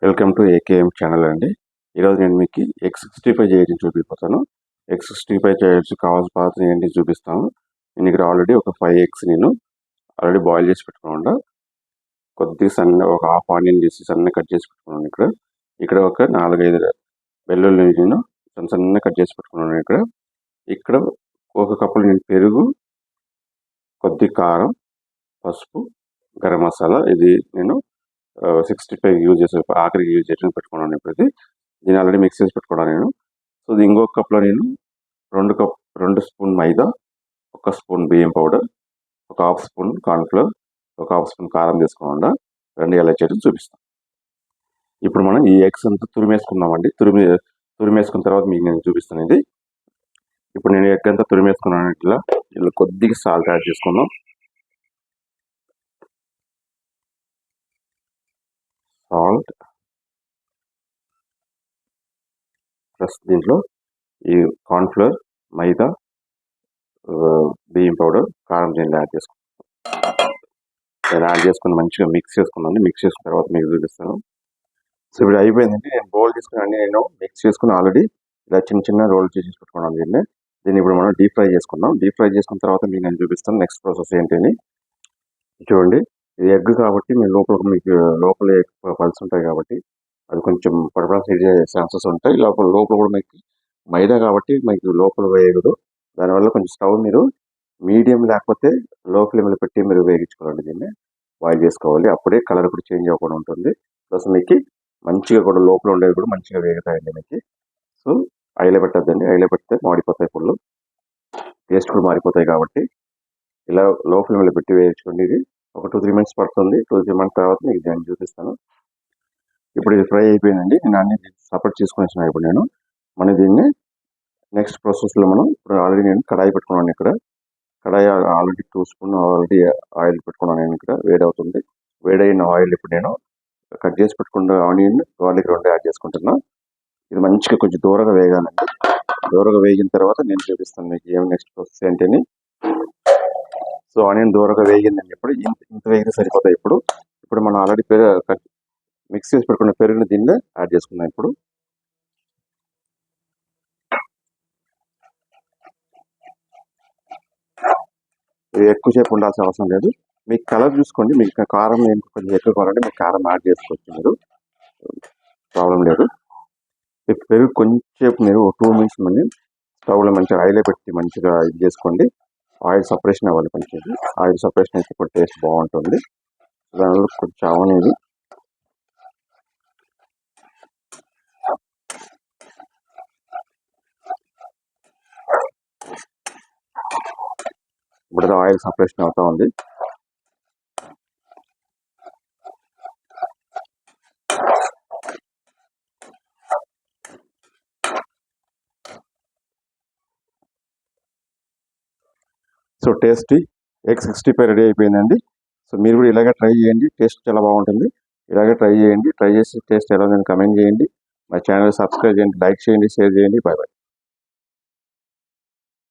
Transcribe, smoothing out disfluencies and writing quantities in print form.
Welcome to AKM channel అండి. ఈరోజు నేను మీకు X65 చేయడం చూపిపోతాను. X65 చేయడానికి కావాల్సిన పదార్థాలు ఏంటి చూపిస్తాను. నేను ఇక్కడ ఆల్రెడీ ఒక 5 ఎగ్స్ నేను ఆల్రెడీ బాయిల్ చేసి పెట్టుకున్నాను. కొద్దిగా సన్న ఒక హాఫ్ ఆనియన్ చేసి సన్న కట్ చేసి పెట్టుకున్నాను. ఇక్కడ ఒక 4-5 వెల్లుల్లి నేను సన్న కట్ చేసి పెట్టుకున్నాను. ఇక్కడ ఒక కప్పు నేను పెరుగు, కొద్ది కారం, పసుపు, గరం మసాలా, ఇది నేను 65 యూజ్ చేసే ఆఖరికి యూజ్ చేయడానికి పెట్టుకున్నాను. ఇప్పుడు దీన్ని ఆల్రెడీ మిక్స్ చేసి పెట్టుకున్నాను నేను. సో ఇంకొక కప్లో నేను 2 స్పూన్ మైదా, 1 స్పూన్ బియ్యం పౌడర్, ఒక హాఫ్ స్పూన్ కార్న్ఫ్లోర్, ఒక హాఫ్ స్పూన్ కారం తీసుకున్నా రెండు ఎలా చేయడం చూపిస్తాను. ఇప్పుడు మనం ఈ ఎగ్స్ అంతా తురిమేసుకుందామండి. తురిమేసుకున్న తర్వాత మీకు నేను చూపిస్తాను. ఇది ఇప్పుడు నేను ఎగ్ అంతా తురిమేసుకున్నాను. ఇలా కొద్దిగా సాల్ట్ యాడ్ చేసుకుందాం. సాల్ట్ ప్లస్ దీంట్లో ఈ కార్న్ఫ్లోర్, మైదా, బియ్యం పౌడర్, కారం దీంట్లో యాడ్ చేసుకున్నాను. నేను యాడ్ చేసుకుని మంచిగా మిక్స్ చేసుకున్నాను. మిక్స్ చేసుకున్న తర్వాత మీకు చూపిస్తాను. సో ఇప్పుడు అయిపోయిందండి. నేను బౌల్ తీసుకుని అన్ని నేను మిక్స్ చేసుకుని ఆల్రెడీ ఇలా చిన్న రోల్ చేసి పెట్టుకున్నాను. దీన్ని ఇప్పుడు మనం డీప్ ఫ్రై చేసుకుందాం. డీప్ ఫ్రై చేసుకున్న తర్వాత మీకు నేను చూపిస్తాను నెక్స్ట్ ప్రాసెస్ ఏంటని. చూడండి, ఇది ఎగ్ కాబట్టి మీకు లోపల పల్స్ ఉంటాయి కాబట్టి అది కొంచెం పడపడాల్సిన ఛాన్సెస్ ఉంటాయి. లోపల కూడా మీకు మైదా కాబట్టి మీకు లోపల వేయకూడదు. దానివల్ల కొంచెం స్టవ్ మీరు మీడియం లేకపోతే లో ఫ్లేమ్లో పెట్టి మీరు వేగించుకోవాలండి. దీన్ని బాయిల్ చేసుకోవాలి. అప్పుడే కలర్ కూడా చేంజ్ అవ్వకుండా ఉంటుంది. ప్లస్ మీకు మంచిగా కూడా లోపల ఉండేవి కూడా మంచిగా వేగుతాయండి మీకు. So oil పెట్టద్దండి. ఆయిల్ పెడితే మాడిపోతాయి, పళ్ళు టేస్ట్ కూడా మారిపోతాయి. కాబట్టి ఇలా లో ఫ్లేమ్లో పెట్టి వేయించుకోండి. ఇది ఒక 2-3 మినిట్స్ పడుతుంది. 2-3 మినిట్స్ తర్వాత మీకు దాన్ని చూపిస్తాను. ఇప్పుడు ఇది ఫ్రై అయిపోయిందండి. నేను అన్ని సపరేట్ చేసుకుని వచ్చిన ఇప్పుడు మనం దీన్ని నెక్స్ట్ ప్రాసెస్లో మనం ఇప్పుడు ఆల్రెడీ నేను కడాయి పెట్టుకున్నాను. కడాయి ఆల్రెడీ 2 స్పూన్ ఆల్రెడీ ఆయిల్ పెట్టుకున్నాను. నేను ఇక్కడ వేడవుతుంది. వేడైన ఆయిల్ ఇప్పుడు నేను కట్ చేసి పెట్టుకున్న ఆనియన్, గార్లిక్ 2 యాడ్ చేసుకుంటున్నా. ఇది మంచిగా కొంచెం దూరంగా వేగాలండి. దూరంగా వేగిన తర్వాత నేను చూపిస్తాను మీకు ఏమి నెక్స్ట్ ప్రాసెస్ ఏంటని. సో ఆనియన్ దూరంగా వేగిందండి. ఇప్పుడు ఇంత వేగితే సరిపోతాయి. ఇప్పుడు మనం ఆల్రెడీ మిక్స్ చేసి పెట్టుకున్న పెరుగుని దీన్ని యాడ్ చేసుకుందాం. ఇప్పుడు ఇది ఎక్కువసేపు ఉండాల్సిన అవసరం లేదు. మీకు కలర్ చూసుకోండి. మీకు కారం కొంచెం ఎక్కువ కావాలంటే మీకు కారం యాడ్ చేసుకోవచ్చు. మీరు ప్రాబ్లం లేదు. ఈ పెరుగు కొంచెంసేపు మీరు 2 మినిట్స్ స్టవ్లో మంచిగా ఆయిల్ పెట్టి మంచిగా ఇది చేసుకోండి. ఆయిల్ సపరేషన్ అవ్వాలి. కొంచెం ఆయిల్ సపరేషన్ అయితే కూడా టేస్ట్ బాగుంటుంది. దానివల్ల కొంచెం అనేది ఇప్పుడు ఆయిల్ సపరేషన్ అవుతా ఉంది. సో టేస్టీ X65 రెడీ అయిపోయిందండి. సో మీరు కూడా ఇలాగే ట్రై చేయండి. టేస్ట్ చాలా బాగుంటుంది. ఇలాగే ట్రై చేయండి. ట్రై చేసి టేస్ట్ ఎలా ఉందని కమెంట్ చేయండి. మా ఛానల్ సబ్స్క్రైబ్ చేయండి, లైక్ చేయండి, షేర్ చేయండి. Bye bye.